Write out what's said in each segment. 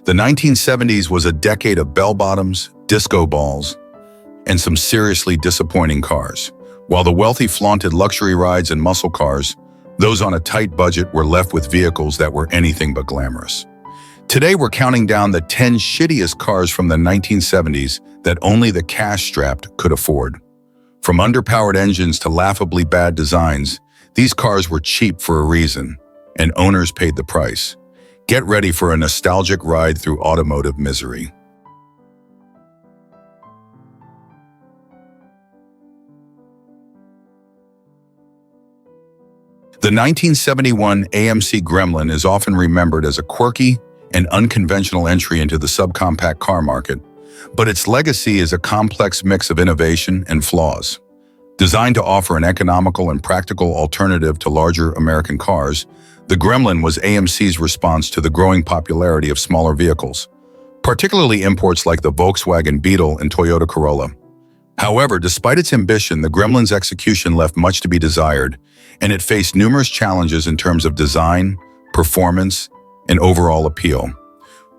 The 1970s was a decade of bell-bottoms, disco balls, and some seriously disappointing cars. While the wealthy flaunted luxury rides and muscle cars, those on a tight budget were left with vehicles that were anything but glamorous. Today, we're counting down the 10 shittiest cars from the 1970s that only the cash-strapped could afford. From underpowered engines to laughably bad designs, these cars were cheap for a reason, and owners paid the price. Get ready for a nostalgic ride through automotive misery. The 1971 AMC Gremlin is often remembered as a quirky and unconventional entry into the subcompact car market, but its legacy is a complex mix of innovation and flaws. Designed to offer an economical and practical alternative to larger American cars, the Gremlin was AMC's response to the growing popularity of smaller vehicles, particularly imports like the Volkswagen Beetle and Toyota Corolla. However, despite its ambition, the Gremlin's execution left much to be desired, and it faced numerous challenges in terms of design, performance, and overall appeal.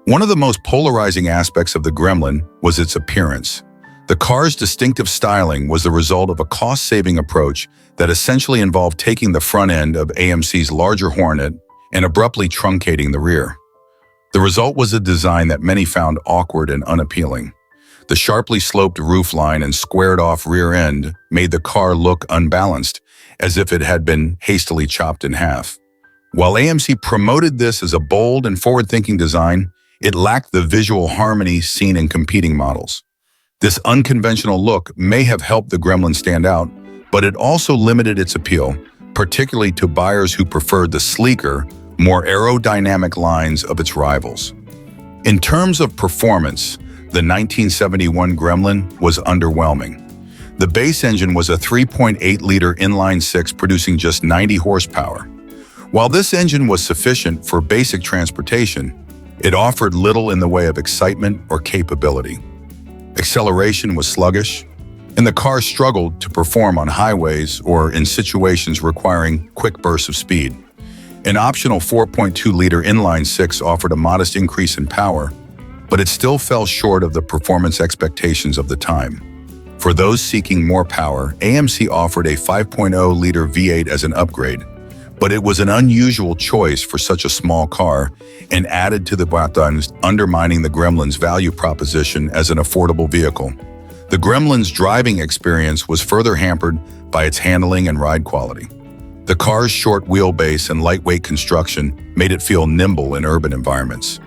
One of the most polarizing aspects of the Gremlin was its appearance. The car's distinctive styling was the result of a cost-saving approach that essentially involved taking the front end of AMC's larger Hornet and abruptly truncating the rear. The result was a design that many found awkward and unappealing. The sharply sloped roofline and squared-off rear end made the car look unbalanced, as if it had been hastily chopped in half. While AMC promoted this as a bold and forward-thinking design, it lacked the visual harmony seen in competing models. This unconventional look may have helped the Gremlin stand out, but it also limited its appeal, particularly to buyers who preferred the sleeker, more aerodynamic lines of its rivals. In terms of performance, the 1971 Gremlin was underwhelming. The base engine was a 3.8-liter inline-six producing just 90 horsepower. While this engine was sufficient for basic transportation, it offered little in the way of excitement or capability. Acceleration was sluggish, and the car struggled to perform on highways or in situations requiring quick bursts of speed. An optional 4.2-liter inline-six offered a modest increase in power, but it still fell short of the performance expectations of the time. For those seeking more power, AMC offered a 5.0-liter V8 as an upgrade, but it was an unusual choice for such a small car and added to the buttons, undermining the Gremlin's value proposition as an affordable vehicle. The Gremlin's driving experience was further hampered by its handling and ride quality. The car's short wheelbase and lightweight construction made it feel nimble in urban environments.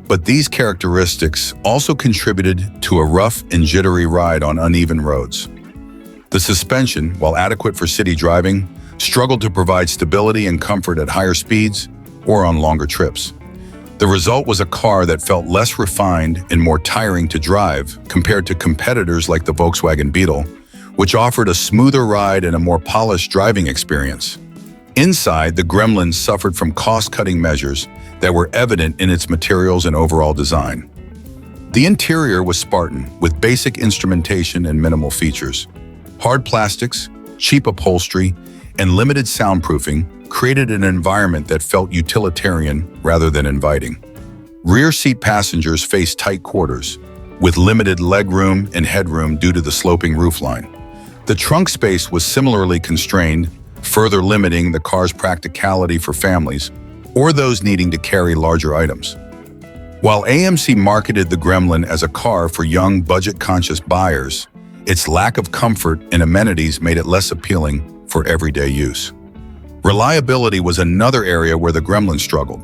But these characteristics also contributed to a rough and jittery ride on uneven roads. The suspension, while adequate for city driving, struggled to provide stability and comfort at higher speeds or on longer trips. The result was a car that felt less refined and more tiring to drive compared to competitors like the Volkswagen Beetle, which offered a smoother ride and a more polished driving experience. Inside, the Gremlin suffered from cost-cutting measures that were evident in its materials and overall design. The interior was Spartan, with basic instrumentation and minimal features. Hard plastics, cheap upholstery, and limited soundproofing created an environment that felt utilitarian rather than inviting. Rear seat passengers faced tight quarters, with limited legroom and headroom due to the sloping roofline. The trunk space was similarly constrained, further limiting the car's practicality for families or those needing to carry larger items. While AMC marketed the Gremlin as a car for young, budget-conscious buyers, its lack of comfort and amenities made it less appealing for everyday use. Reliability was another area where the Gremlin struggled.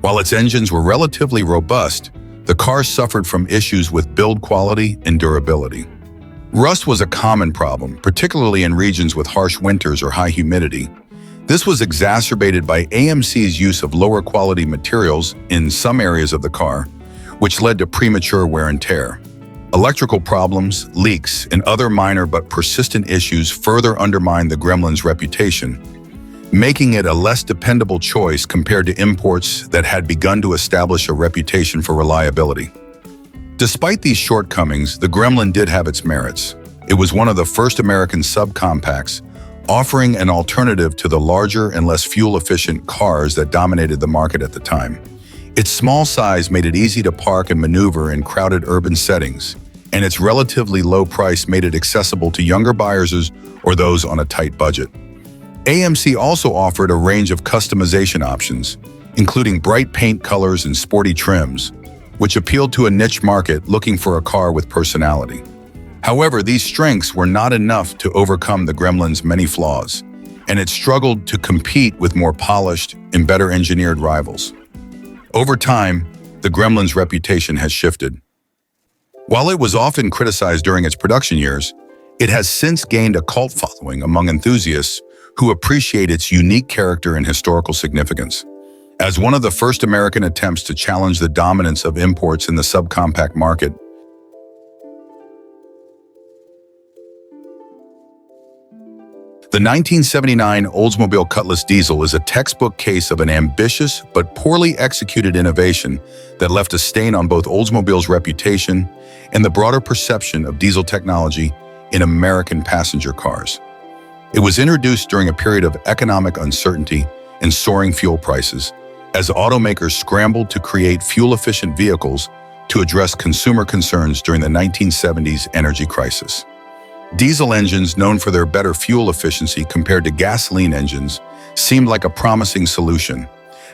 While its engines were relatively robust, the car suffered from issues with build quality and durability. Rust was a common problem, particularly in regions with harsh winters or high humidity. This was exacerbated by AMC's use of lower quality materials in some areas of the car, which led to premature wear and tear. Electrical problems, leaks, and other minor but persistent issues further undermined the Gremlin's reputation, making it a less dependable choice compared to imports that had begun to establish a reputation for reliability. Despite these shortcomings, the Gremlin did have its merits. It was one of the first American subcompacts, offering an alternative to the larger and less fuel-efficient cars that dominated the market at the time. Its small size made it easy to park and maneuver in crowded urban settings, and its relatively low price made it accessible to younger buyers or those on a tight budget. AMC also offered a range of customization options, including bright paint colors and sporty trims, which appealed to a niche market looking for a car with personality. However, these strengths were not enough to overcome the Gremlin's many flaws, and it struggled to compete with more polished and better engineered rivals. Over time, the Gremlin's reputation has shifted. While it was often criticized during its production years, it has since gained a cult following among enthusiasts who appreciate its unique character and historical significance. As one of the first American attempts to challenge the dominance of imports in the subcompact market, the 1979 Oldsmobile Cutlass Diesel is a textbook case of an ambitious but poorly executed innovation that left a stain on both Oldsmobile's reputation and the broader perception of diesel technology in American passenger cars. It was introduced during a period of economic uncertainty and soaring fuel prices, as automakers scrambled to create fuel-efficient vehicles to address consumer concerns during the 1970s energy crisis. Diesel engines, known for their better fuel efficiency compared to gasoline engines, seemed like a promising solution.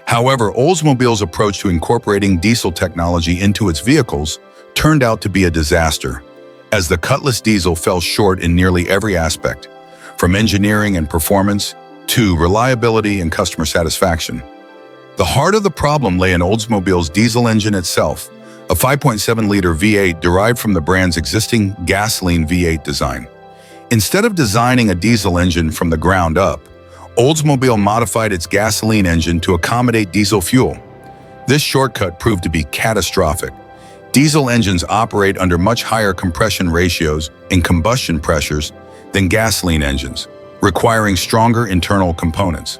However, Oldsmobile's approach to incorporating diesel technology into its vehicles turned out to be a disaster, as the Cutlass Diesel fell short in nearly every aspect, from engineering and performance to reliability and customer satisfaction. The heart of the problem lay in Oldsmobile's diesel engine itself, a 5.7-liter V8 derived from the brand's existing gasoline V8 design. Instead of designing a diesel engine from the ground up, Oldsmobile modified its gasoline engine to accommodate diesel fuel. This shortcut proved to be catastrophic. Diesel engines operate under much higher compression ratios and combustion pressures than gasoline engines, requiring stronger internal components.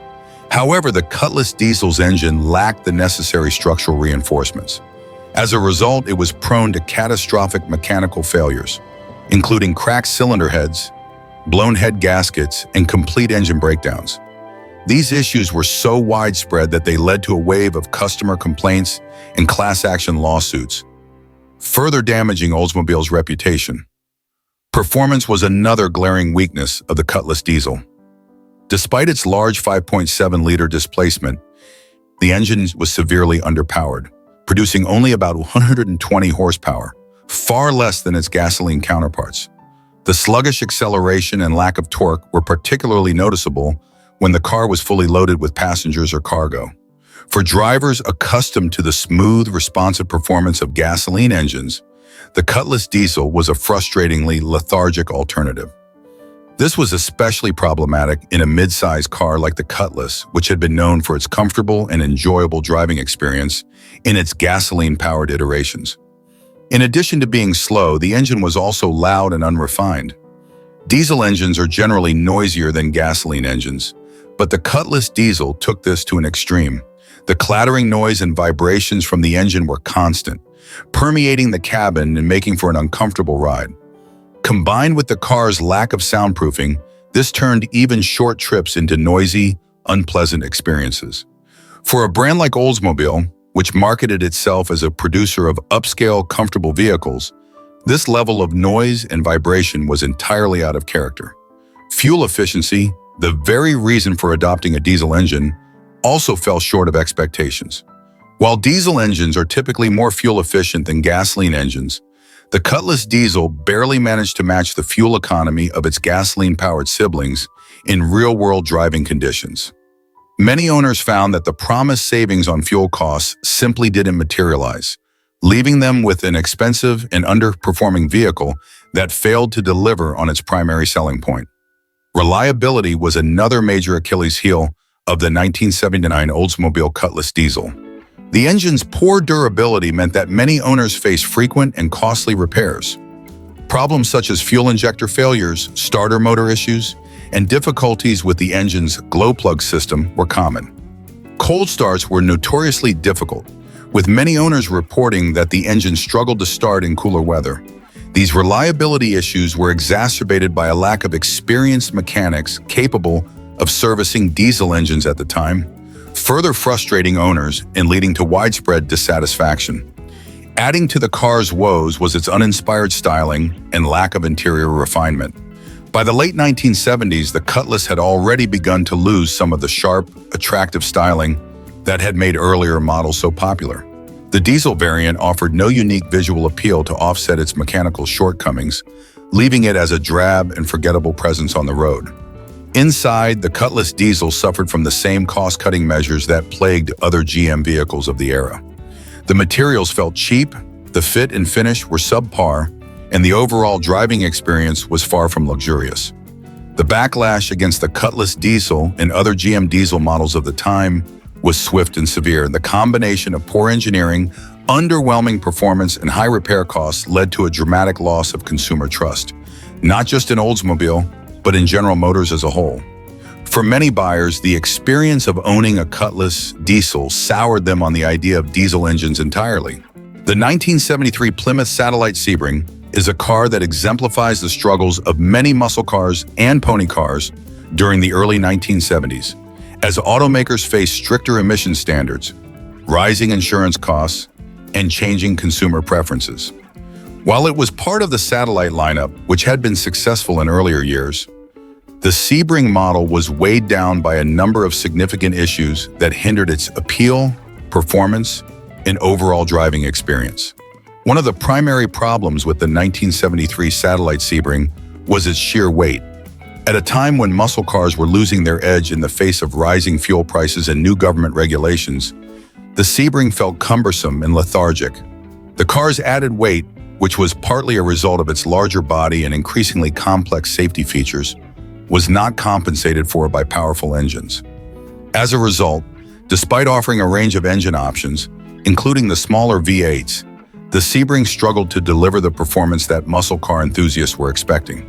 However, the Cutlass Diesel's engine lacked the necessary structural reinforcements. As a result, it was prone to catastrophic mechanical failures, including cracked cylinder heads, blown head gaskets, and complete engine breakdowns. These issues were so widespread that they led to a wave of customer complaints and class action lawsuits, further damaging Oldsmobile's reputation. Performance was another glaring weakness of the Cutlass Diesel. Despite its large 5.7-liter displacement, the engine was severely underpowered, producing only about 120 horsepower, far less than its gasoline counterparts. The sluggish acceleration and lack of torque were particularly noticeable when the car was fully loaded with passengers or cargo. For drivers accustomed to the smooth, responsive performance of gasoline engines, the Cutlass Diesel was a frustratingly lethargic alternative. This was especially problematic in a mid-size car like the Cutlass, which had been known for its comfortable and enjoyable driving experience in its gasoline-powered iterations. In addition to being slow, the engine was also loud and unrefined. Diesel engines are generally noisier than gasoline engines, but the Cutlass Diesel took this to an extreme. The clattering noise and vibrations from the engine were constant, permeating the cabin and making for an uncomfortable ride. Combined with the car's lack of soundproofing, this turned even short trips into noisy, unpleasant experiences. For a brand like Oldsmobile, which marketed itself as a producer of upscale, comfortable vehicles, this level of noise and vibration was entirely out of character. Fuel efficiency, the very reason for adopting a diesel engine, also fell short of expectations. While diesel engines are typically more fuel efficient than gasoline engines, the Cutlass Diesel barely managed to match the fuel economy of its gasoline-powered siblings in real-world driving conditions. Many owners found that the promised savings on fuel costs simply didn't materialize, leaving them with an expensive and underperforming vehicle that failed to deliver on its primary selling point. Reliability was another major Achilles heel of the 1979 Oldsmobile Cutlass Diesel. The engine's poor durability meant that many owners faced frequent and costly repairs. Problems such as fuel injector failures, starter motor issues, and difficulties with the engine's glow plug system were common. Cold starts were notoriously difficult, with many owners reporting that the engine struggled to start in cooler weather. These reliability issues were exacerbated by a lack of experienced mechanics capable of servicing diesel engines at the time. further frustrating owners and leading to widespread dissatisfaction. Adding to the car's woes was its uninspired styling and lack of interior refinement. By the late 1970s, the Cutlass had already begun to lose some of the sharp, attractive styling that had made earlier models so popular. The diesel variant offered no unique visual appeal to offset its mechanical shortcomings, leaving it as a drab and forgettable presence on the road. Inside, the Cutlass diesel suffered from the same cost-cutting measures that plagued other GM vehicles of the era. The materials felt cheap, the fit and finish were subpar, and the overall driving experience was far from luxurious. The backlash against the Cutlass diesel and other GM diesel models of the time was swift and severe. The combination of poor engineering, underwhelming performance, and high repair costs led to a dramatic loss of consumer trust, not just in Oldsmobile, but in General Motors as a whole. For many buyers, the experience of owning a Cutlass diesel soured them on the idea of diesel engines entirely. The 1973 Plymouth Satellite Sebring is a car that exemplifies the struggles of many muscle cars and pony cars during the early 1970s, as automakers faced stricter emission standards, rising insurance costs, and changing consumer preferences. While it was part of the Satellite lineup, which had been successful in earlier years, the Sebring model was weighed down by a number of significant issues that hindered its appeal, performance, and overall driving experience. One of the primary problems with the 1973 Satellite Sebring was its sheer weight. At a time when muscle cars were losing their edge in the face of rising fuel prices and new government regulations, the Sebring felt cumbersome and lethargic. The car's added weight, which was partly a result of its larger body and increasingly complex safety features, was not compensated for by powerful engines. As a result, despite offering a range of engine options, including the smaller V8s, the Sebring struggled to deliver the performance that muscle car enthusiasts were expecting.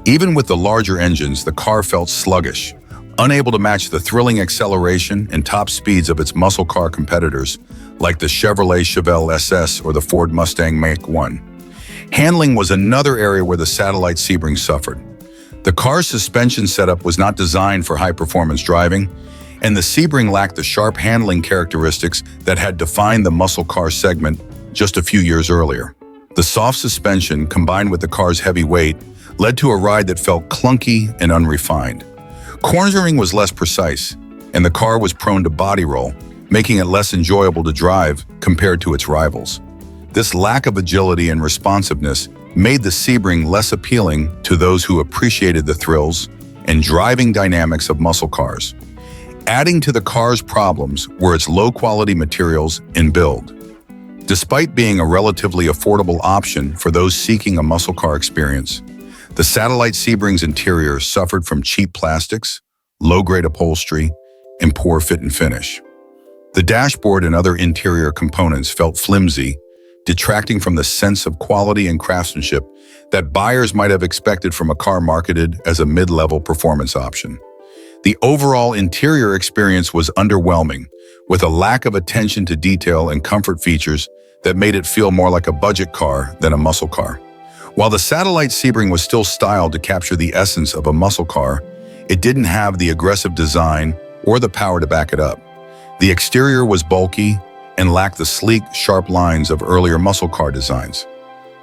Even with the larger engines, the car felt sluggish, unable to match the thrilling acceleration and top speeds of its muscle car competitors, like the Chevrolet Chevelle SS or the Ford Mustang Mach-1. Handling was another area where the Satellite Sebring suffered. The car's suspension setup was not designed for high-performance driving, and the Sebring lacked the sharp handling characteristics that had defined the muscle car segment just a few years earlier. The soft suspension, combined with the car's heavy weight, led to a ride that felt clunky and unrefined. Cornering was less precise, and the car was prone to body roll, making it less enjoyable to drive compared to its rivals. This lack of agility and responsiveness made the Sebring less appealing to those who appreciated the thrills and driving dynamics of muscle cars. Adding to the car's problems were its low-quality materials and build. Despite being a relatively affordable option for those seeking a muscle car experience, the Satellite Sebring's interior suffered from cheap plastics, low-grade upholstery, and poor fit and finish. The dashboard and other interior components felt flimsy, detracting from the sense of quality and craftsmanship that buyers might have expected from a car marketed as a mid-level performance option. The overall interior experience was underwhelming, with a lack of attention to detail and comfort features that made it feel more like a budget car than a muscle car. While the Satellite Sebring was still styled to capture the essence of a muscle car, it didn't have the aggressive design or the power to back it up. The exterior was bulky and lacked the sleek, sharp lines of earlier muscle car designs.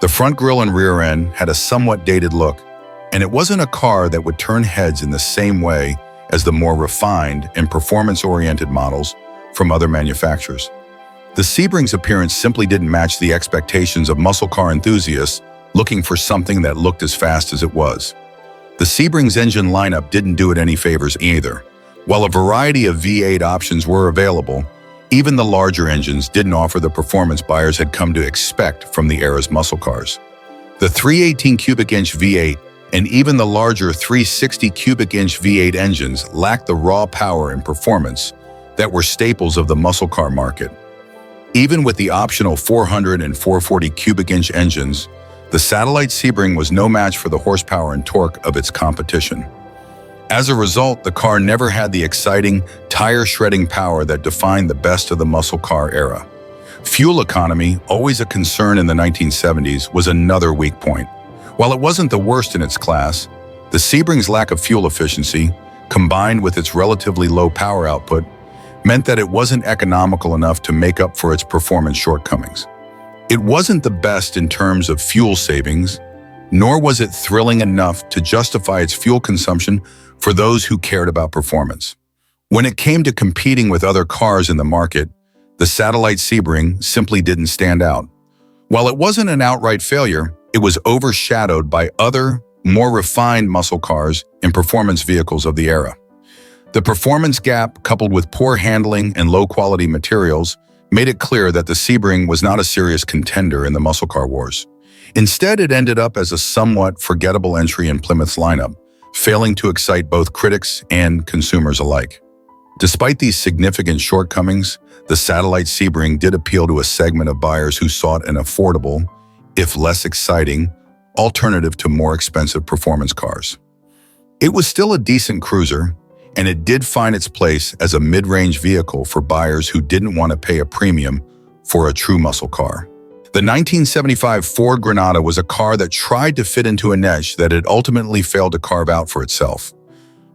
The front grille and rear end had a somewhat dated look, and it wasn't a car that would turn heads in the same way as the more refined and performance-oriented models from other manufacturers. The Sebring's appearance simply didn't match the expectations of muscle car enthusiasts looking for something that looked as fast as it was. The Sebring's engine lineup didn't do it any favors either. While a variety of V8 options were available, even the larger engines didn't offer the performance buyers had come to expect from the era's muscle cars. The 318 cubic inch V8 and even the larger 360 cubic inch V8 engines lacked the raw power and performance that were staples of the muscle car market. Even with the optional 400 and 440 cubic inch engines, the Satellite Sebring was no match for the horsepower and torque of its competition. As a result, the car never had the exciting, tire-shredding power that defined the best of the muscle car era. Fuel economy, always a concern in the 1970s, was another weak point. While it wasn't the worst in its class, the Sebring's lack of fuel efficiency, combined with its relatively low power output, meant that it wasn't economical enough to make up for its performance shortcomings. It wasn't the best in terms of fuel savings, nor was it thrilling enough to justify its fuel consumption for those who cared about performance. When it came to competing with other cars in the market, the Satellite Sebring simply didn't stand out. While it wasn't an outright failure, it was overshadowed by other, more refined muscle cars and performance vehicles of the era. The performance gap, coupled with poor handling and low-quality materials, made it clear that the Sebring was not a serious contender in the muscle car wars. Instead, it ended up as a somewhat forgettable entry in Plymouth's lineup, failing to excite both critics and consumers alike. Despite these significant shortcomings, the Satellite Sebring did appeal to a segment of buyers who sought an affordable, if less exciting, alternative to more expensive performance cars. It was still a decent cruiser, and it did find its place as a mid-range vehicle for buyers who didn't want to pay a premium for a true muscle car. The 1975 Ford Granada was a car that tried to fit into a niche that it ultimately failed to carve out for itself.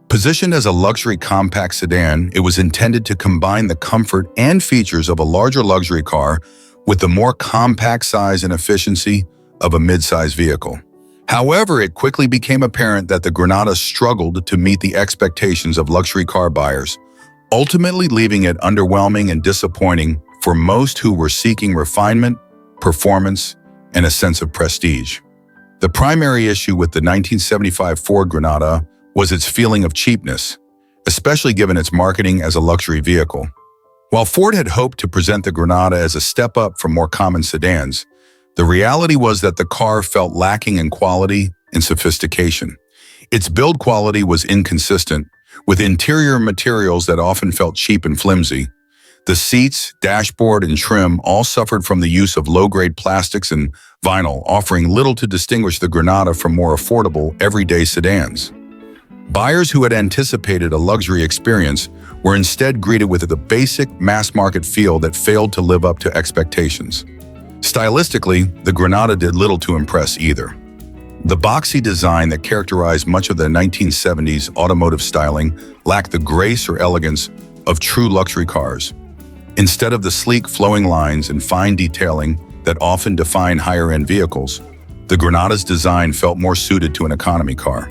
Positioned as a luxury compact sedan, it was intended to combine the comfort and features of a larger luxury car with the more compact size and efficiency of a mid-size vehicle. However, it quickly became apparent that the Granada struggled to meet the expectations of luxury car buyers, ultimately leaving it underwhelming and disappointing for most who were seeking refinement, performance, and a sense of prestige. The primary issue with the 1975 Ford Granada was its feeling of cheapness, especially given its marketing as a luxury vehicle. While Ford had hoped to present the Granada as a step up from more common sedans, the reality was that the car felt lacking in quality and sophistication. Its build quality was inconsistent, with interior materials that often felt cheap and flimsy. The seats, dashboard, and trim all suffered from the use of low-grade plastics and vinyl, offering little to distinguish the Granada from more affordable, everyday sedans. Buyers who had anticipated a luxury experience were instead greeted with a basic mass-market feel that failed to live up to expectations. Stylistically, the Granada did little to impress either. The boxy design that characterized much of the 1970s automotive styling lacked the grace or elegance of true luxury cars. Instead of the sleek, flowing lines and fine detailing that often define higher-end vehicles, the Granada's design felt more suited to an economy car.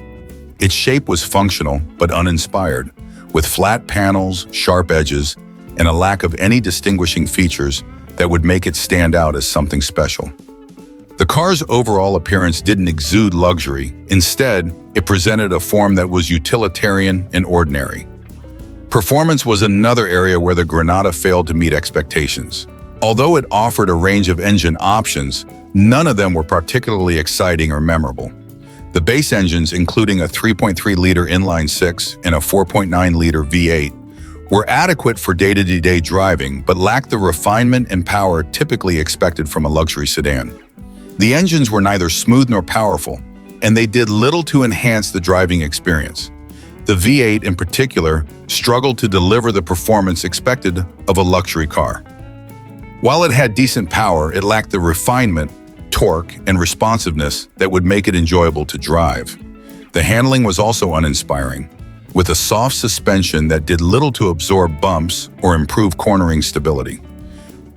Its shape was functional but uninspired, with flat panels, sharp edges, and a lack of any distinguishing features that would make it stand out as something special. The car's overall appearance didn't exude luxury. Instead, it presented a form that was utilitarian and ordinary. Performance was another area where the Granada failed to meet expectations. Although it offered a range of engine options, none of them were particularly exciting or memorable. The base engines, including a 3.3-liter inline-six and a 4.9-liter V8, were adequate for day-to-day driving but lacked the refinement and power typically expected from a luxury sedan. The engines were neither smooth nor powerful, and they did little to enhance the driving experience. The V8 in particular struggled to deliver the performance expected of a luxury car. While it had decent power, it lacked the refinement, torque, and responsiveness that would make it enjoyable to drive. The handling was also uninspiring, with a soft suspension that did little to absorb bumps or improve cornering stability.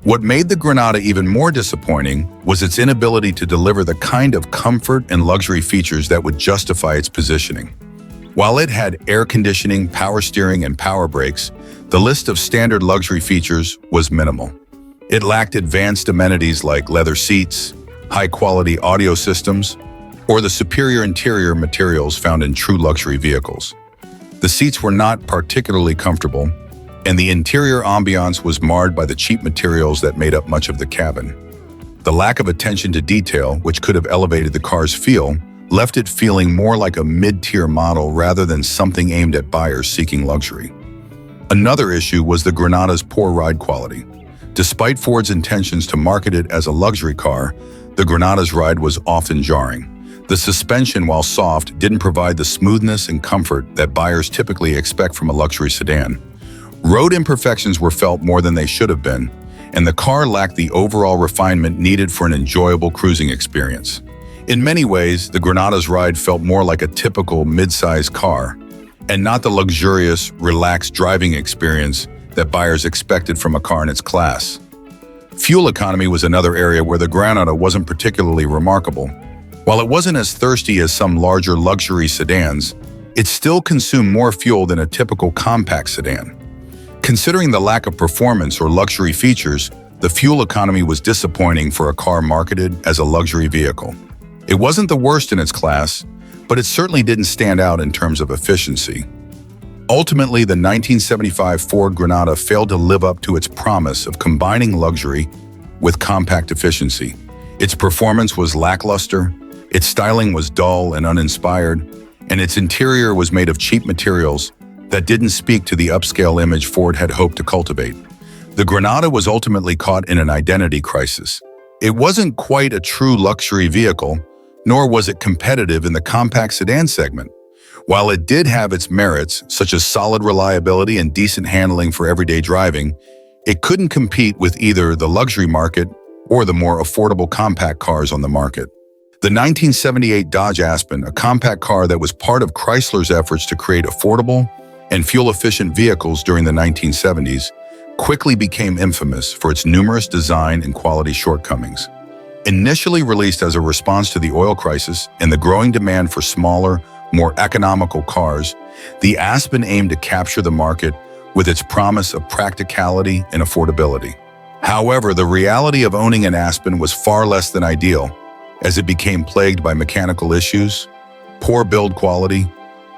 What made the Granada even more disappointing was its inability to deliver the kind of comfort and luxury features that would justify its positioning. While it had air conditioning, power steering, and power brakes, the list of standard luxury features was minimal. It lacked advanced amenities like leather seats, high-quality audio systems, or the superior interior materials found in true luxury vehicles. The seats were not particularly comfortable, and the interior ambiance was marred by the cheap materials that made up much of the cabin. The lack of attention to detail, which could have elevated the car's feel, left it feeling more like a mid-tier model rather than something aimed at buyers seeking luxury. Another issue was the Granada's poor ride quality. Despite Ford's intentions to market it as a luxury car, the Granada's ride was often jarring. The suspension, while soft, didn't provide the smoothness and comfort that buyers typically expect from a luxury sedan. Road imperfections were felt more than they should have been, and the car lacked the overall refinement needed for an enjoyable cruising experience. In many ways, the Granada's ride felt more like a typical mid-size car, and not the luxurious, relaxed driving experience that buyers expected from a car in its class. Fuel economy was another area where the Granada wasn't particularly remarkable. While it wasn't as thirsty as some larger luxury sedans, it still consumed more fuel than a typical compact sedan. Considering the lack of performance or luxury features, the fuel economy was disappointing for a car marketed as a luxury vehicle. It wasn't the worst in its class, but it certainly didn't stand out in terms of efficiency. Ultimately, the 1975 Ford Granada failed to live up to its promise of combining luxury with compact efficiency. Its performance was lackluster, its styling was dull and uninspired, and its interior was made of cheap materials that didn't speak to the upscale image Ford had hoped to cultivate. The Granada was ultimately caught in an identity crisis. It wasn't quite a true luxury vehicle, nor was it competitive in the compact sedan segment. While it did have its merits, such as solid reliability and decent handling for everyday driving, it couldn't compete with either the luxury market or the more affordable compact cars on the market. The 1978 Dodge Aspen, a compact car that was part of Chrysler's efforts to create affordable and fuel-efficient vehicles during the 1970s, quickly became infamous for its numerous design and quality shortcomings. Initially released as a response to the oil crisis and the growing demand for smaller, more economical cars, the Aspen aimed to capture the market with its promise of practicality and affordability. However, the reality of owning an Aspen was far less than ideal, as it became plagued by mechanical issues, poor build quality,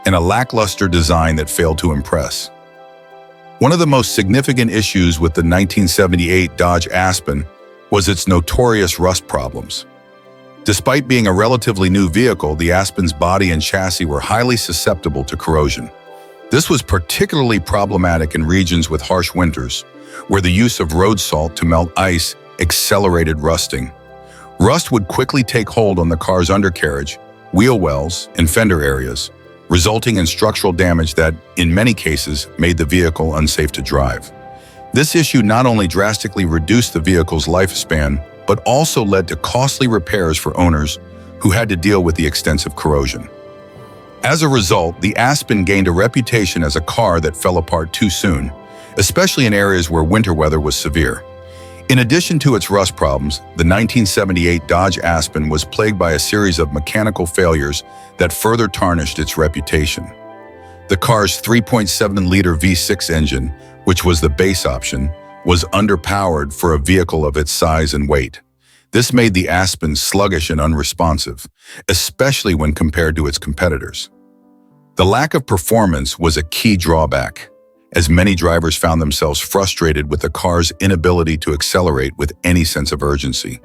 and a lackluster design that failed to impress. One of the most significant issues with the 1978 Dodge Aspen was its notorious rust problems. Despite being a relatively new vehicle, the Aspen's body and chassis were highly susceptible to corrosion. This was particularly problematic in regions with harsh winters, where the use of road salt to melt ice accelerated rusting. Rust would quickly take hold on the car's undercarriage, wheel wells, and fender areas, resulting in structural damage that, in many cases, made the vehicle unsafe to drive. This issue not only drastically reduced the vehicle's lifespan, but also led to costly repairs for owners who had to deal with the extensive corrosion. As a result, the Aspen gained a reputation as a car that fell apart too soon, especially in areas where winter weather was severe. In addition to its rust problems, the 1978 Dodge Aspen was plagued by a series of mechanical failures that further tarnished its reputation. The car's 3.7-liter V6 engine, which was the base option, was underpowered for a vehicle of its size and weight. This made the Aspen sluggish and unresponsive, especially when compared to its competitors. The lack of performance was a key drawback, as many drivers found themselves frustrated with the car's inability to accelerate with any sense of urgency.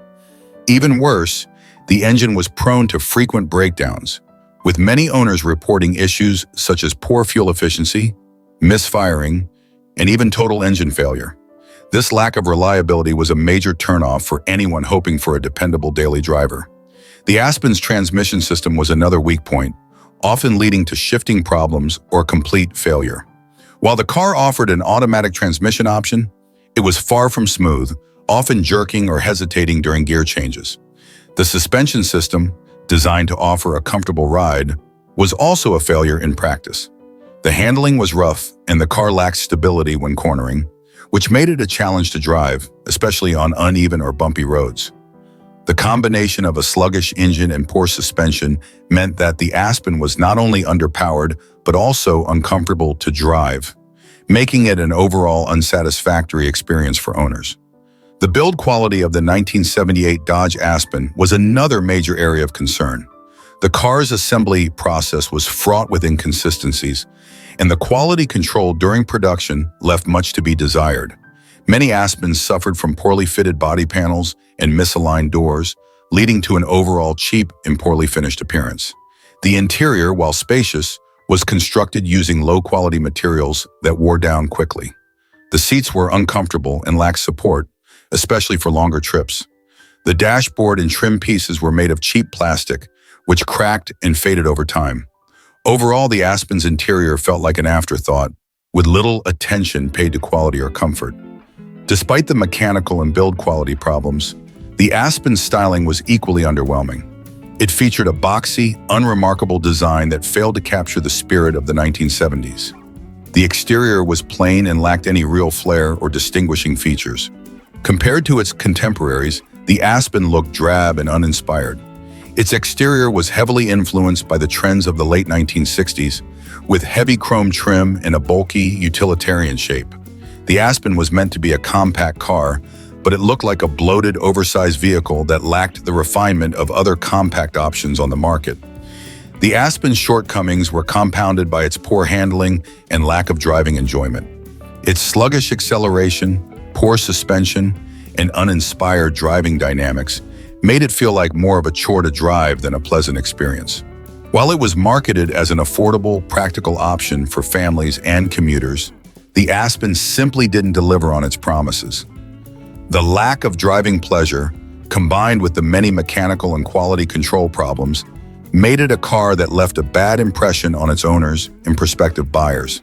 Even worse, the engine was prone to frequent breakdowns, with many owners reporting issues such as poor fuel efficiency, misfiring, and even total engine failure. This lack of reliability was a major turnoff for anyone hoping for a dependable daily driver. The Aspen's transmission system was another weak point, often leading to shifting problems or complete failure. While the car offered an automatic transmission option, it was far from smooth, often jerking or hesitating during gear changes. The suspension system, designed to offer a comfortable ride, was also a failure in practice. The handling was rough and the car lacked stability when cornering, which made it a challenge to drive, especially on uneven or bumpy roads. The combination of a sluggish engine and poor suspension meant that the Aspen was not only underpowered, but also uncomfortable to drive, making it an overall unsatisfactory experience for owners. The build quality of the 1978 Dodge Aspen was another major area of concern. The car's assembly process was fraught with inconsistencies, and the quality control during production left much to be desired. Many Aspens suffered from poorly fitted body panels and misaligned doors, leading to an overall cheap and poorly finished appearance. The interior, while spacious, was constructed using low-quality materials that wore down quickly. The seats were uncomfortable and lacked support, especially for longer trips. The dashboard and trim pieces were made of cheap plastic, which cracked and faded over time. Overall, the Aspen's interior felt like an afterthought, with little attention paid to quality or comfort. Despite the mechanical and build quality problems, the Aspen's styling was equally underwhelming. It featured a boxy, unremarkable design that failed to capture the spirit of the 1970s. The exterior was plain and lacked any real flair or distinguishing features. Compared to its contemporaries, the Aspen looked drab and uninspired. Its exterior was heavily influenced by the trends of the late 1960s, with heavy chrome trim and a bulky, utilitarian shape. The Aspen was meant to be a compact car, but it looked like a bloated, oversized vehicle that lacked the refinement of other compact options on the market. The Aspen's shortcomings were compounded by its poor handling and lack of driving enjoyment. Its sluggish acceleration, poor suspension, and uninspired driving dynamics made it feel like more of a chore to drive than a pleasant experience. While it was marketed as an affordable, practical option for families and commuters, the Aspen simply didn't deliver on its promises. The lack of driving pleasure, combined with the many mechanical and quality control problems, made it a car that left a bad impression on its owners and prospective buyers.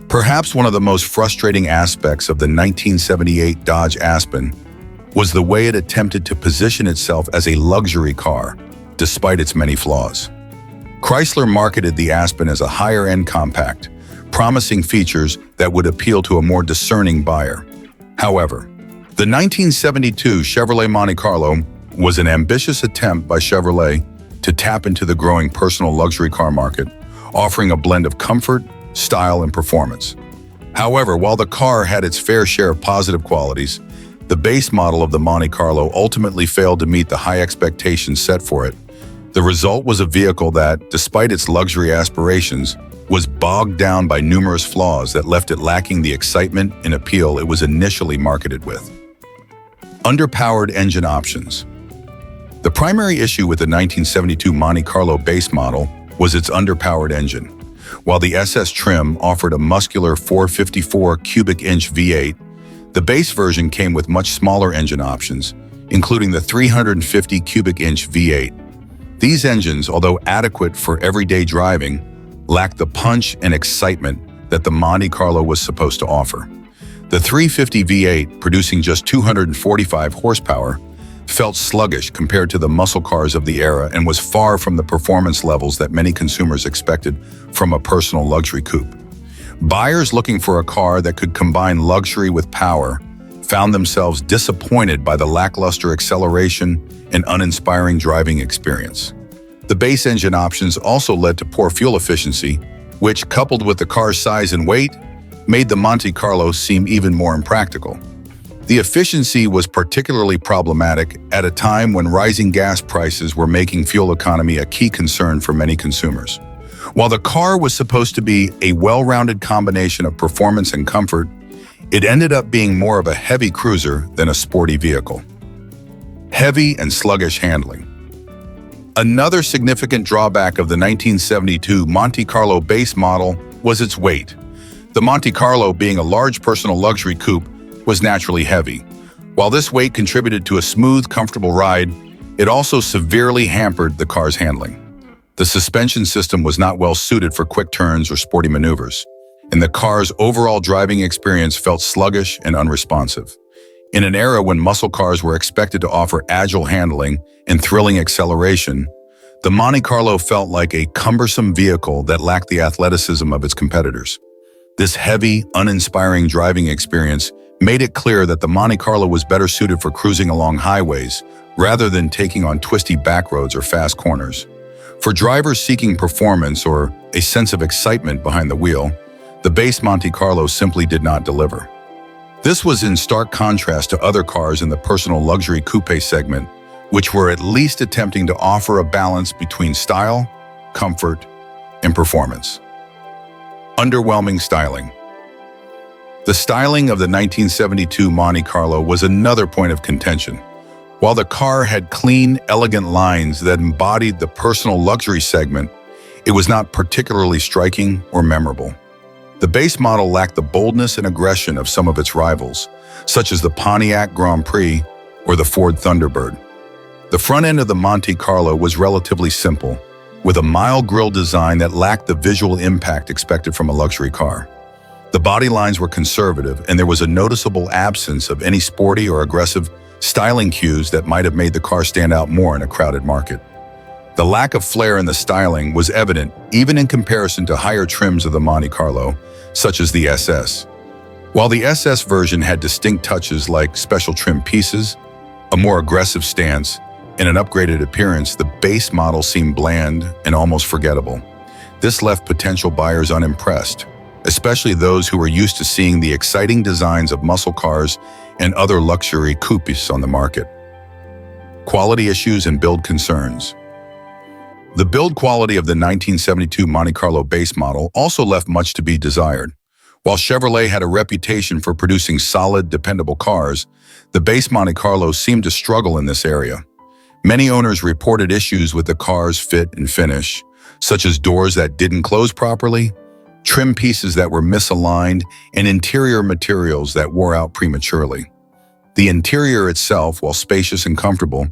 Perhaps one of the most frustrating aspects of the 1978 Dodge Aspen was the way it attempted to position itself as a luxury car, despite its many flaws. Chrysler marketed the Aspen as a higher-end compact, promising features that would appeal to a more discerning buyer. However, the 1972 Chevrolet Monte Carlo was an ambitious attempt by Chevrolet to tap into the growing personal luxury car market, offering a blend of comfort, style, and performance. However, while the car had its fair share of positive qualities, the base model of the Monte Carlo ultimately failed to meet the high expectations set for it. The result was a vehicle that, despite its luxury aspirations, was bogged down by numerous flaws that left it lacking the excitement and appeal it was initially marketed with. Underpowered engine options. The primary issue with the 1972 Monte Carlo base model was its underpowered engine. While the SS trim offered a muscular 454 cubic inch V8, the base version came with much smaller engine options, including the 350 cubic inch V8. These engines, although adequate for everyday driving, lacked the punch and excitement that the Monte Carlo was supposed to offer. The 350 V8, producing just 245 horsepower, felt sluggish compared to the muscle cars of the era and was far from the performance levels that many consumers expected from a personal luxury coupe. Buyers looking for a car that could combine luxury with power found themselves disappointed by the lackluster acceleration and uninspiring driving experience. The base engine options also led to poor fuel efficiency, which, coupled with the car's size and weight, made the Monte Carlo seem even more impractical. The efficiency was particularly problematic at a time when rising gas prices were making fuel economy a key concern for many consumers. While the car was supposed to be a well-rounded combination of performance and comfort, it ended up being more of a heavy cruiser than a sporty vehicle. Heavy and sluggish handling. Another significant drawback of the 1972 Monte Carlo base model was its weight. The Monte Carlo, being a large personal luxury coupe, was naturally heavy. While this weight contributed to a smooth, comfortable ride, it also severely hampered the car's handling. The suspension system was not well suited for quick turns or sporty maneuvers, and the car's overall driving experience felt sluggish and unresponsive. In an era when muscle cars were expected to offer agile handling and thrilling acceleration, the Monte Carlo felt like a cumbersome vehicle that lacked the athleticism of its competitors. This heavy, uninspiring driving experience made it clear that the Monte Carlo was better suited for cruising along highways rather than taking on twisty back roads or fast corners. For drivers seeking performance or a sense of excitement behind the wheel, the base Monte Carlo simply did not deliver. This was in stark contrast to other cars in the personal luxury coupe segment, which were at least attempting to offer a balance between style, comfort, and performance. Underwhelming styling. The styling of the 1972 Monte Carlo was another point of contention. While the car had clean, elegant lines that embodied the personal luxury segment, it was not particularly striking or memorable. The base model lacked the boldness and aggression of some of its rivals, such as the Pontiac Grand Prix or the Ford Thunderbird. The front end of the Monte Carlo was relatively simple, with a mild grille design that lacked the visual impact expected from a luxury car. The body lines were conservative, and there was a noticeable absence of any sporty or aggressive styling cues that might have made the car stand out more in a crowded market. The lack of flair in the styling was evident even in comparison to higher trims of the Monte Carlo, such as the SS. While the SS version had distinct touches like special trim pieces, a more aggressive stance, and an upgraded appearance, the base model seemed bland and almost forgettable. This left potential buyers unimpressed, especially those who were used to seeing the exciting designs of muscle cars and other luxury coupes on the market. Quality issues and build concerns. The build quality of the 1972 Monte Carlo base model also left much to be desired. While Chevrolet had a reputation for producing solid, dependable cars, the base Monte Carlo seemed to struggle in this area. Many owners reported issues with the car's fit and finish, such as doors that didn't close properly, trim pieces that were misaligned, and interior materials that wore out prematurely. The interior itself, while spacious and comfortable,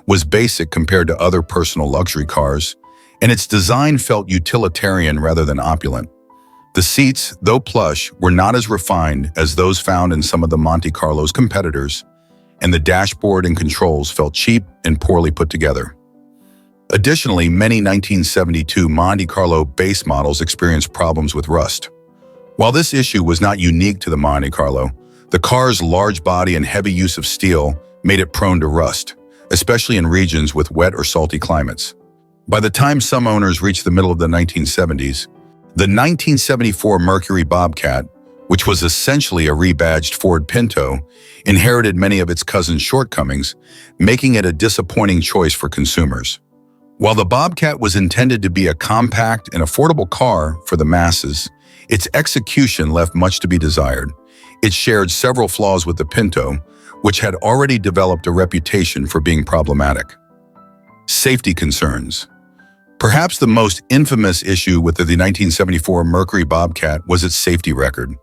was basic compared to other personal luxury cars, and its design felt utilitarian rather than opulent. The seats, though plush, were not as refined as those found in some of the Monte Carlo's competitors, and the dashboard and controls felt cheap and poorly put together. Additionally, many 1972 Monte Carlo base models experienced problems with rust. While this issue was not unique to the Monte Carlo, the car's large body and heavy use of steel made it prone to rust, especially in regions with wet or salty climates. By the time some owners reached the middle of the 1970s, the 1974 Mercury Bobcat, which was essentially a rebadged Ford Pinto, inherited many of its cousin's shortcomings, making it a disappointing choice for consumers. While the Bobcat was intended to be a compact and affordable car for the masses, its execution left much to be desired. It shared several flaws with the Pinto, which had already developed a reputation for being problematic. Safety concerns. Perhaps the most infamous issue with the 1974 Mercury Bobcat was its safety record,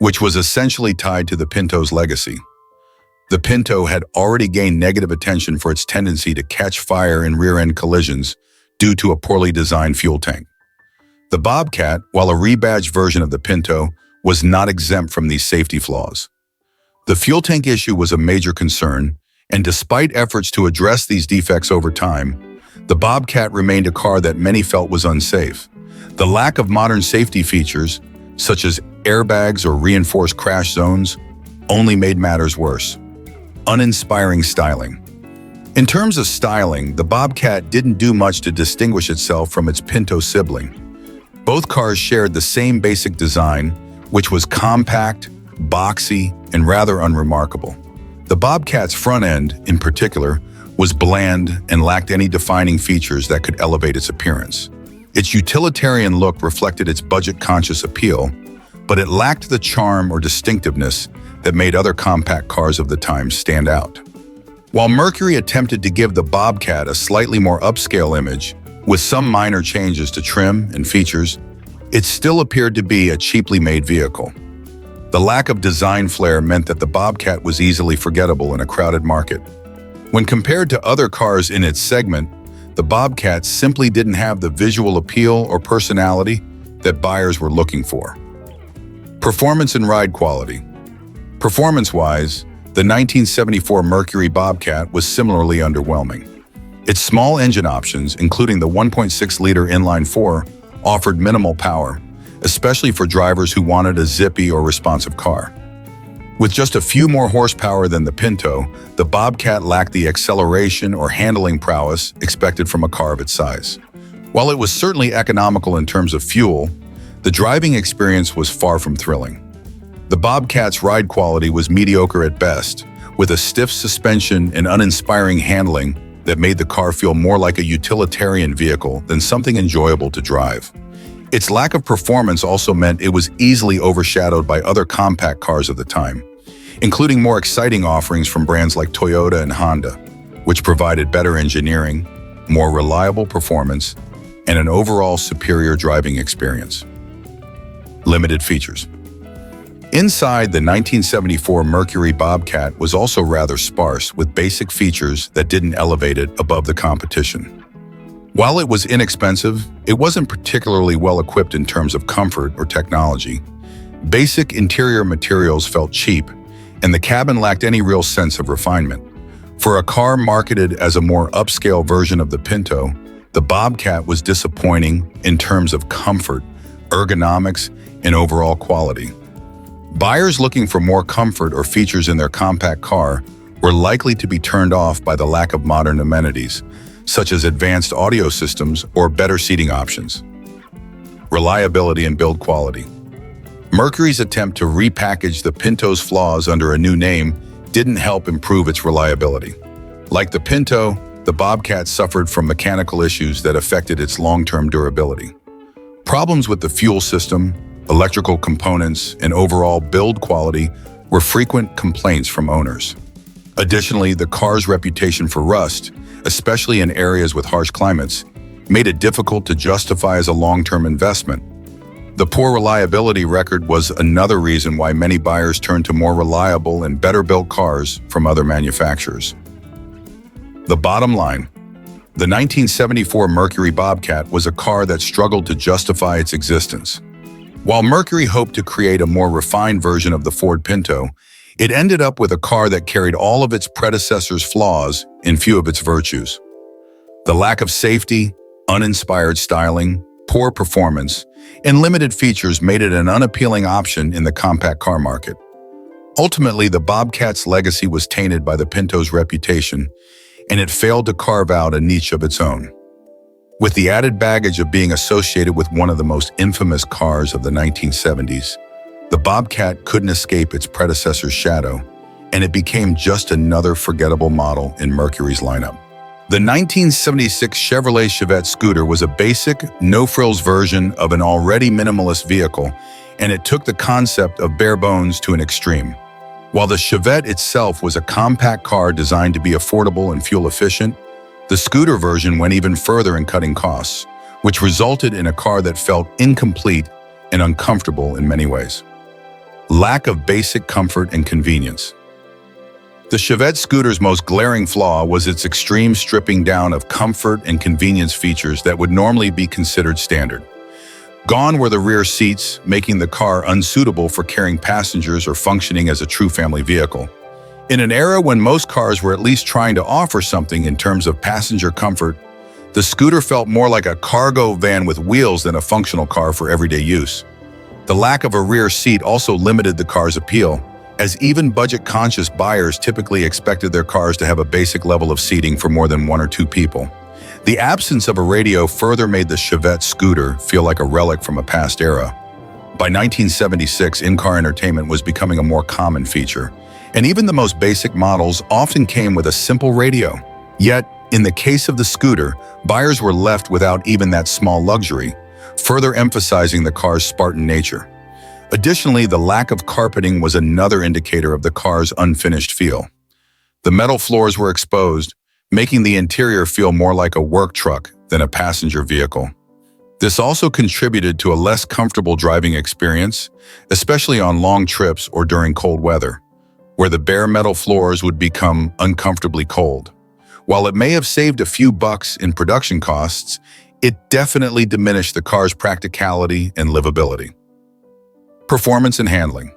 which was essentially tied to the Pinto's legacy. The Pinto had already gained negative attention for its tendency to catch fire in rear-end collisions due to a poorly designed fuel tank. The Bobcat, while a rebadged version of the Pinto, was not exempt from these safety flaws. The fuel tank issue was a major concern, and despite efforts to address these defects over time, the Bobcat remained a car that many felt was unsafe. The lack of modern safety features, such as airbags or reinforced crash zones, only made matters worse. Uninspiring styling. In terms of styling, the Bobcat didn't do much to distinguish itself from its Pinto sibling. Both cars shared the same basic design, which was compact, boxy, and rather unremarkable. The Bobcat's front end, in particular, was bland and lacked any defining features that could elevate its appearance. Its utilitarian look reflected its budget-conscious appeal, but it lacked the charm or distinctiveness that made other compact cars of the time stand out. While Mercury attempted to give the Bobcat a slightly more upscale image, with some minor changes to trim and features, it still appeared to be a cheaply made vehicle. The lack of design flair meant that the Bobcat was easily forgettable in a crowded market. When compared to other cars in its segment, the Bobcat simply didn't have the visual appeal or personality that buyers were looking for. Performance and ride quality. Performance-wise, the 1974 Mercury Bobcat was similarly underwhelming. Its small engine options, including the 1.6-liter inline-4, offered minimal power, especially for drivers who wanted a zippy or responsive car. With just a few more horsepower than the Pinto, the Bobcat lacked the acceleration or handling prowess expected from a car of its size. While it was certainly economical in terms of fuel, the driving experience was far from thrilling. The Bobcat's ride quality was mediocre at best, with a stiff suspension and uninspiring handling that made the car feel more like a utilitarian vehicle than something enjoyable to drive. Its lack of performance also meant it was easily overshadowed by other compact cars of the time, including more exciting offerings from brands like Toyota and Honda, which provided better engineering, more reliable performance, and an overall superior driving experience. Limited features. Inside, the 1974 Mercury Bobcat was also rather sparse, with basic features that didn't elevate it above the competition. While it was inexpensive, it wasn't particularly well equipped in terms of comfort or technology. Basic interior materials felt cheap, and the cabin lacked any real sense of refinement. For a car marketed as a more upscale version of the Pinto, the Bobcat was disappointing in terms of comfort, ergonomics, and overall quality. Buyers looking for more comfort or features in their compact car were likely to be turned off by the lack of modern amenities, such as advanced audio systems or better seating options. Reliability and build quality. Mercury's attempt to repackage the Pinto's flaws under a new name didn't help improve its reliability. Like the Pinto, the Bobcat suffered from mechanical issues that affected its long-term durability. Problems with the fuel system, electrical components, and overall build quality were frequent complaints from owners. Additionally, the car's reputation for rust, especially in areas with harsh climates, made it difficult to justify as a long-term investment. The poor reliability record was another reason why many buyers turned to more reliable and better-built cars from other manufacturers. The bottom line: the 1974 Mercury Bobcat was a car that struggled to justify its existence. While Mercury hoped to create a more refined version of the Ford Pinto, it ended up with a car that carried all of its predecessors' flaws and few of its virtues. The lack of safety, uninspired styling, poor performance, and limited features made it an unappealing option in the compact car market. Ultimately, the Bobcat's legacy was tainted by the Pinto's reputation, and it failed to carve out a niche of its own. With the added baggage of being associated with one of the most infamous cars of the 1970s, the Bobcat couldn't escape its predecessor's shadow, and it became just another forgettable model in Mercury's lineup. The 1976 Chevrolet Chevette scooter was a basic, no-frills version of an already minimalist vehicle, and it took the concept of bare bones to an extreme. While the Chevette itself was a compact car designed to be affordable and fuel-efficient, the scooter version went even further in cutting costs, which resulted in a car that felt incomplete and uncomfortable in many ways. Lack of basic comfort and convenience. The Chevette scooter's most glaring flaw was its extreme stripping down of comfort and convenience features that would normally be considered standard. Gone were the rear seats, making the car unsuitable for carrying passengers or functioning as a true family vehicle. In an era when most cars were at least trying to offer something in terms of passenger comfort, the scooter felt more like a cargo van with wheels than a functional car for everyday use. The lack of a rear seat also limited the car's appeal, as even budget-conscious buyers typically expected their cars to have a basic level of seating for more than one or two people. The absence of a radio further made the Chevette scooter feel like a relic from a past era. By 1976, in-car entertainment was becoming a more common feature, and even the most basic models often came with a simple radio. Yet, in the case of the scooter, buyers were left without even that small luxury, further emphasizing the car's Spartan nature. Additionally, the lack of carpeting was another indicator of the car's unfinished feel. The metal floors were exposed, making the interior feel more like a work truck than a passenger vehicle. This also contributed to a less comfortable driving experience, especially on long trips or during cold weather, where the bare metal floors would become uncomfortably cold. While it may have saved a few bucks in production costs, it definitely diminished the car's practicality and livability. Performance and handling.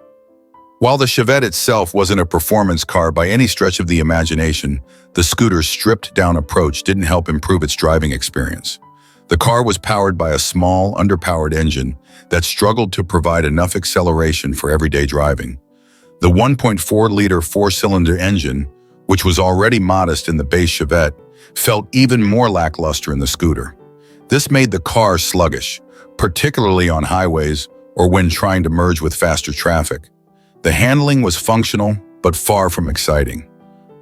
While the Chevette itself wasn't a performance car by any stretch of the imagination, the scooter's stripped-down approach didn't help improve its driving experience. The car was powered by a small, underpowered engine that struggled to provide enough acceleration for everyday driving. The 1.4-liter four-cylinder engine, which was already modest in the base Chevette, felt even more lackluster in the scooter. This made the car sluggish, particularly on highways or when trying to merge with faster traffic. The handling was functional, but far from exciting.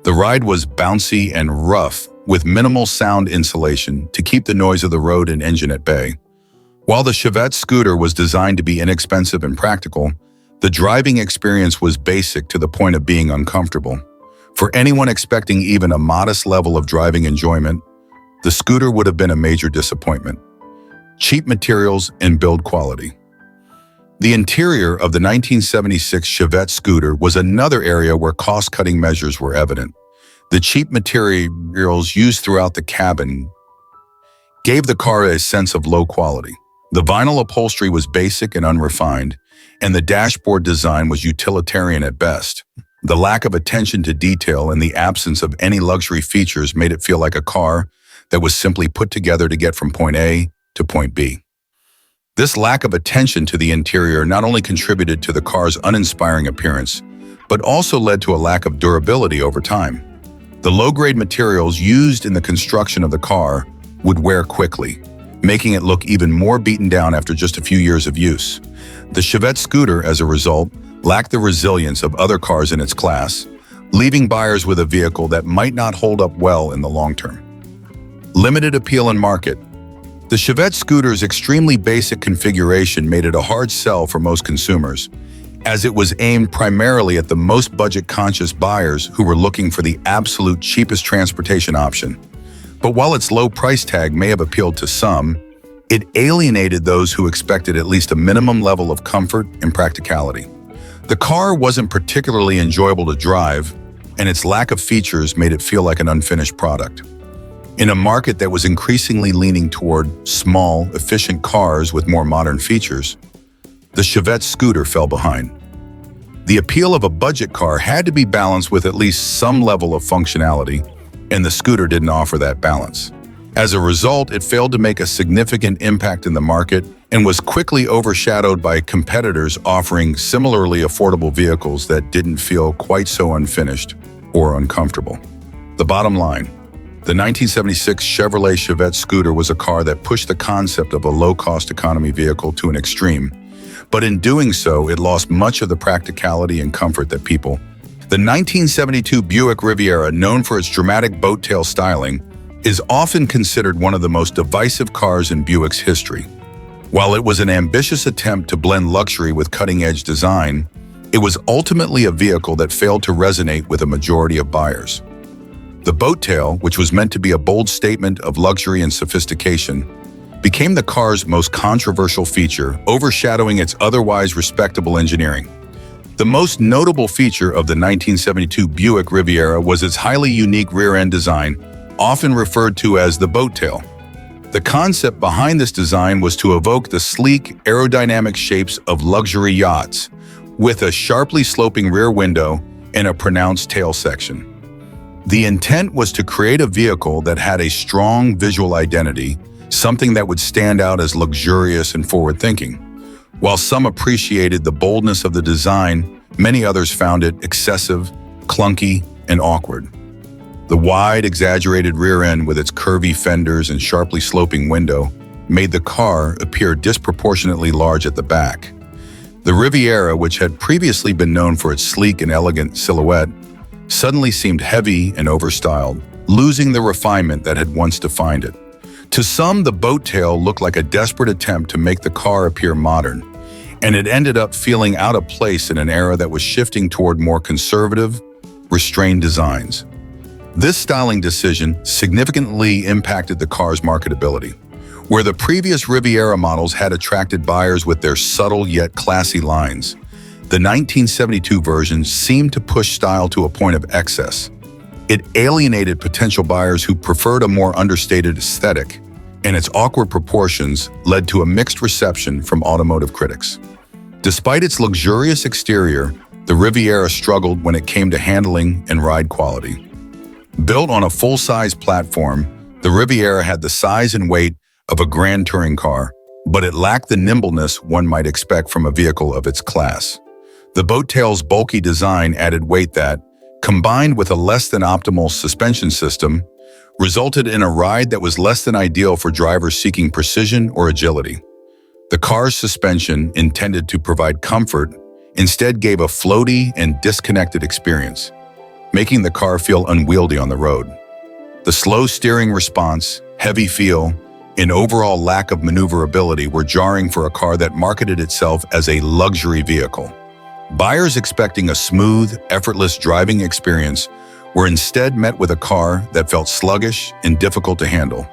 The ride was bouncy and rough, with minimal sound insulation to keep the noise of the road and engine at bay. While the Chevette scooter was designed to be inexpensive and practical, the driving experience was basic to the point of being uncomfortable. For anyone expecting even a modest level of driving enjoyment, the scooter would have been a major disappointment. Cheap materials and build quality. The interior of the 1976 Chevette scooter was another area where cost-cutting measures were evident. The cheap materials used throughout the cabin gave the car a sense of low quality. The vinyl upholstery was basic and unrefined, and the dashboard design was utilitarian at best. The lack of attention to detail and the absence of any luxury features made it feel like a car that was simply put together to get from point A to point B. This lack of attention to the interior not only contributed to the car's uninspiring appearance, but also led to a lack of durability over time. The low-grade materials used in the construction of the car would wear quickly, making it look even more beaten down after just a few years of use. The SHIiT scooter, as a result, lacked the resilience of other cars in its class, leaving buyers with a vehicle that might not hold up well in the long term. Limited appeal and market. The SHIiT scooter's extremely basic configuration made it a hard sell for most consumers, as it was aimed primarily at the most budget-conscious buyers who were looking for the absolute cheapest transportation option. But while its low price tag may have appealed to some, it alienated those who expected at least a minimum level of comfort and practicality. The car wasn't particularly enjoyable to drive, and its lack of features made it feel like an unfinished product. In a market that was increasingly leaning toward small, efficient cars with more modern features, the SHIiT scooter fell behind. The appeal of a budget car had to be balanced with at least some level of functionality, and the scooter didn't offer that balance. As a result, it failed to make a significant impact in the market and was quickly overshadowed by competitors offering similarly affordable vehicles that didn't feel quite so unfinished or uncomfortable. The bottom line, the 1976 Chevrolet SHIiT scooter was a car that pushed the concept of a low-cost economy vehicle to an extreme, but in doing so, it lost much of the practicality and comfort that people. The 1972 Buick Riviera, known for its dramatic boat-tail styling, is often considered one of the most divisive cars in Buick's history. While it was an ambitious attempt to blend luxury with cutting-edge design, it was ultimately a vehicle that failed to resonate with a majority of buyers. The boat-tail, which was meant to be a bold statement of luxury and sophistication, became the car's most controversial feature, overshadowing its otherwise respectable engineering. The most notable feature of the 1972 Buick Riviera was its highly unique rear-end design, often referred to as the boat tail. The concept behind this design was to evoke the sleek, aerodynamic shapes of luxury yachts, with a sharply sloping rear window and a pronounced tail section. The intent was to create a vehicle that had a strong visual identity, something that would stand out as luxurious and forward-thinking. While some appreciated the boldness of the design, many others found it excessive, clunky, and awkward. The wide, exaggerated rear end with its curvy fenders and sharply sloping window made the car appear disproportionately large at the back. The Riviera, which had previously been known for its sleek and elegant silhouette, suddenly seemed heavy and overstyled, losing the refinement that had once defined it. To some, the boat tail looked like a desperate attempt to make the car appear modern, and it ended up feeling out of place in an era that was shifting toward more conservative, restrained designs. This styling decision significantly impacted the car's marketability. Where the previous Riviera models had attracted buyers with their subtle yet classy lines, the 1972 version seemed to push style to a point of excess. It alienated potential buyers who preferred a more understated aesthetic, and its awkward proportions led to a mixed reception from automotive critics. Despite its luxurious exterior, the Riviera struggled when it came to handling and ride quality. Built on a full-size platform, the Riviera had the size and weight of a grand touring car, but it lacked the nimbleness one might expect from a vehicle of its class. The boat tail's bulky design added weight that, combined with a less-than-optimal suspension system, resulted in a ride that was less than ideal for drivers seeking precision or agility. The car's suspension, intended to provide comfort, instead gave a floaty and disconnected experience, making the car feel unwieldy on the road. The slow steering response, heavy feel, and overall lack of maneuverability were jarring for a car that marketed itself as a luxury vehicle. Buyers expecting a smooth, effortless driving experience were instead met with a car that felt sluggish and difficult to handle,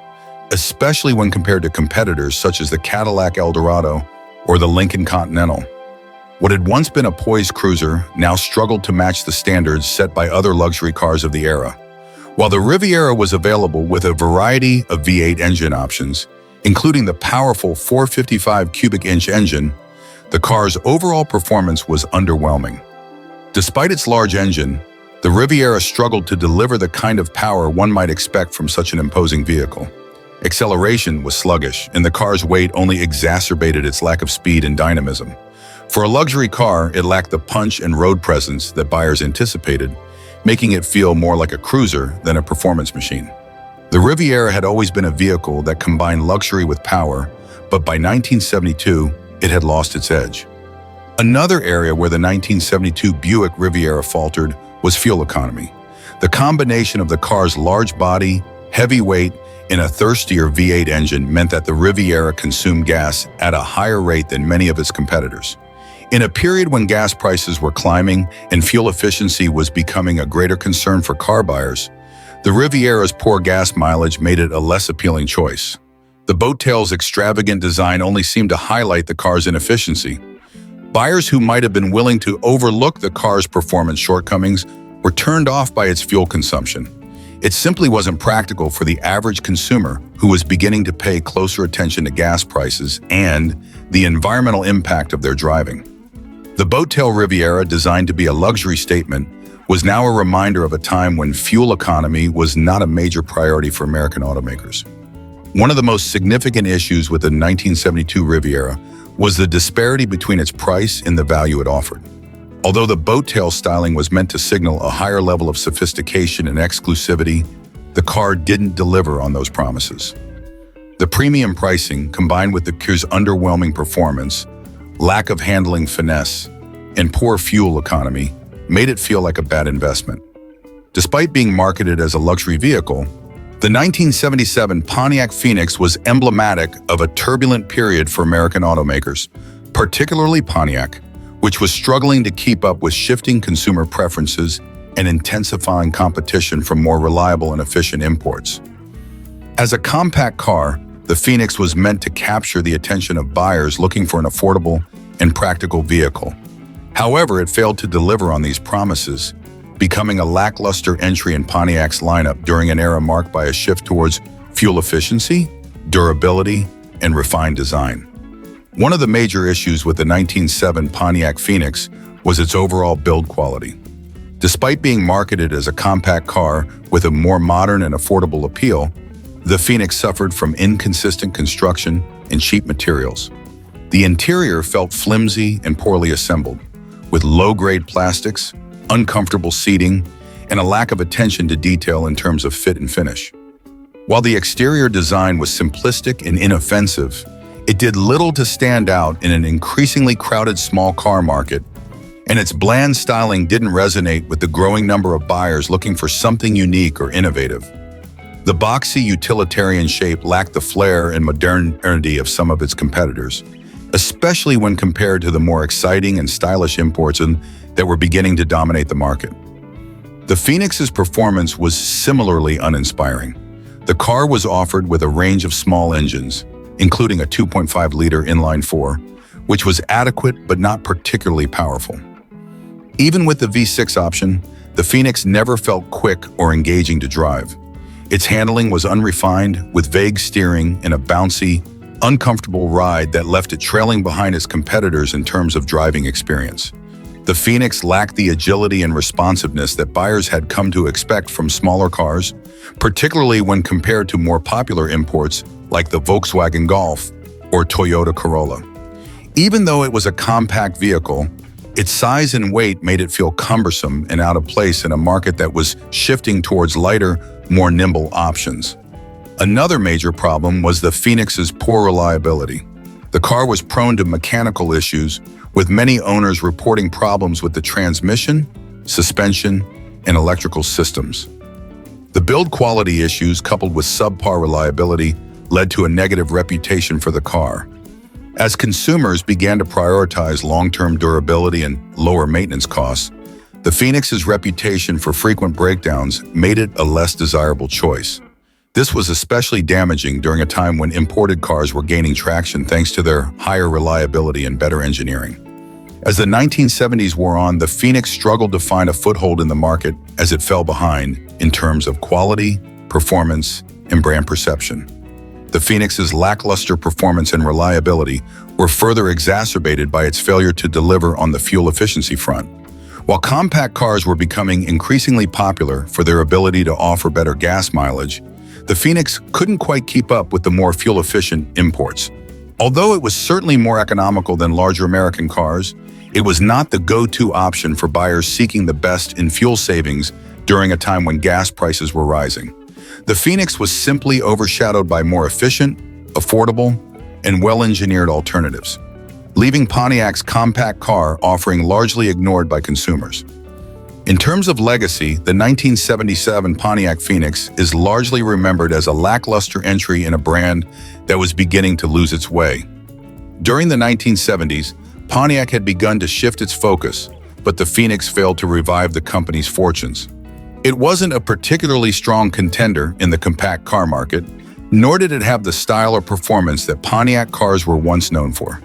especially when compared to competitors such as the Cadillac Eldorado or the Lincoln Continental. What had once been a poised cruiser now struggled to match the standards set by other luxury cars of the era. While the Riviera was available with a variety of V8 engine options, including the powerful 455 cubic inch engine, the car's overall performance was underwhelming. Despite its large engine, the Riviera struggled to deliver the kind of power one might expect from such an imposing vehicle. Acceleration was sluggish, and the car's weight only exacerbated its lack of speed and dynamism. For a luxury car, it lacked the punch and road presence that buyers anticipated, making it feel more like a cruiser than a performance machine. The Riviera had always been a vehicle that combined luxury with power, but by 1972, it had lost its edge. Another area where the 1972 Buick Riviera faltered was fuel economy. The combination of the car's large body, heavy weight, and a thirstier V8 engine meant that the Riviera consumed gas at a higher rate than many of its competitors. In a period when gas prices were climbing and fuel efficiency was becoming a greater concern for car buyers, the Riviera's poor gas mileage made it a less appealing choice. The boat-tail's extravagant design only seemed to highlight the car's inefficiency. Buyers who might have been willing to overlook the car's performance shortcomings were turned off by its fuel consumption. It simply wasn't practical for the average consumer who was beginning to pay closer attention to gas prices and the environmental impact of their driving. The boat-tail Riviera, designed to be a luxury statement, was now a reminder of a time when fuel economy was not a major priority for American automakers. One of the most significant issues with the 1972 Riviera was the disparity between its price and the value it offered. Although the boat-tail styling was meant to signal a higher level of sophistication and exclusivity, the car didn't deliver on those promises. The premium pricing, combined with the car's underwhelming performance, lack of handling finesse, and poor fuel economy, made it feel like a bad investment. Despite being marketed as a luxury vehicle, the 1977 Pontiac Phoenix was emblematic of a turbulent period for American automakers, particularly Pontiac, which was struggling to keep up with shifting consumer preferences and intensifying competition from more reliable and efficient imports. As a compact car, the Phoenix was meant to capture the attention of buyers looking for an affordable and practical vehicle. However, it failed to deliver on these promises, becoming a lackluster entry in Pontiac's lineup during an era marked by a shift towards fuel efficiency, durability, and refined design. One of the major issues with the 1907 Pontiac Phoenix was its overall build quality. Despite being marketed as a compact car with a more modern and affordable appeal, the Phoenix suffered from inconsistent construction and cheap materials. The interior felt flimsy and poorly assembled, with low-grade plastics, uncomfortable seating, and a lack of attention to detail in terms of fit and finish. While the exterior design was simplistic and inoffensive, it did little to stand out in an increasingly crowded small car market, and its bland styling didn't resonate with the growing number of buyers looking for something unique or innovative. The boxy utilitarian shape lacked the flair and modernity of some of its competitors, especially when compared to the more exciting and stylish imports that were beginning to dominate the market. The Phoenix's performance was similarly uninspiring. The car was offered with a range of small engines, including a 2.5-liter inline-4, which was adequate but not particularly powerful. Even with the V6 option, the Phoenix never felt quick or engaging to drive. Its handling was unrefined, with vague steering and a bouncy, uncomfortable ride that left it trailing behind its competitors in terms of driving experience. The Phoenix lacked the agility and responsiveness that buyers had come to expect from smaller cars, particularly when compared to more popular imports like the Volkswagen Golf or Toyota Corolla. Even though it was a compact vehicle, its size and weight made it feel cumbersome and out of place in a market that was shifting towards lighter, more nimble options. Another major problem was the Phoenix's poor reliability. The car was prone to mechanical issues, with many owners reporting problems with the transmission, suspension, and electrical systems. The build quality issues, coupled with subpar reliability, led to a negative reputation for the car. As consumers began to prioritize long-term durability and lower maintenance costs, the Phoenix's reputation for frequent breakdowns made it a less desirable choice. This was especially damaging during a time when imported cars were gaining traction thanks to their higher reliability and better engineering. As the 1970s wore on, the Phoenix struggled to find a foothold in the market as it fell behind in terms of quality, performance, and brand perception. The Phoenix's lackluster performance and reliability were further exacerbated by its failure to deliver on the fuel efficiency front. While compact cars were becoming increasingly popular for their ability to offer better gas mileage, The Phoenix couldn't quite keep up with the more fuel-efficient imports. Although it was certainly more economical than larger American cars, it was not the go-to option for buyers seeking the best in fuel savings during a time when gas prices were rising. The Phoenix was simply overshadowed by more efficient, affordable, and well-engineered alternatives, leaving Pontiac's compact car offering largely ignored by consumers. In terms of legacy, the 1977 Pontiac Phoenix is largely remembered as a lackluster entry in a brand that was beginning to lose its way. During the 1970s, Pontiac had begun to shift its focus, but the Phoenix failed to revive the company's fortunes. It wasn't a particularly strong contender in the compact car market, nor did it have the style or performance that Pontiac cars were once known for.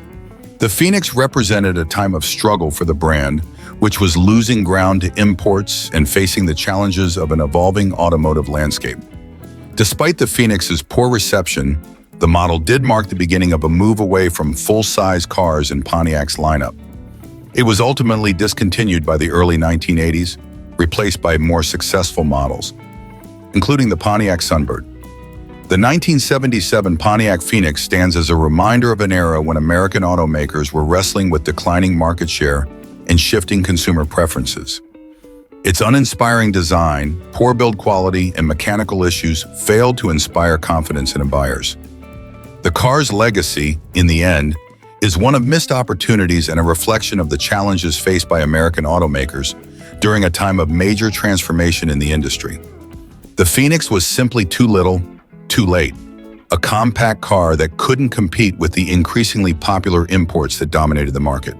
The Phoenix represented a time of struggle for the brand, which was losing ground to imports and facing the challenges of an evolving automotive landscape. Despite the Phoenix's poor reception, the model did mark the beginning of a move away from full-size cars in Pontiac's lineup. It was ultimately discontinued by the early 1980s, replaced by more successful models, including the Pontiac Sunbird. The 1977 Pontiac Phoenix stands as a reminder of an era when American automakers were wrestling with declining market share and shifting consumer preferences. Its uninspiring design, poor build quality, and mechanical issues failed to inspire confidence in buyers. The car's legacy, in the end, is one of missed opportunities and a reflection of the challenges faced by American automakers during a time of major transformation in the industry. The Phoenix was simply too little, too late, a compact car that couldn't compete with the increasingly popular imports that dominated the market.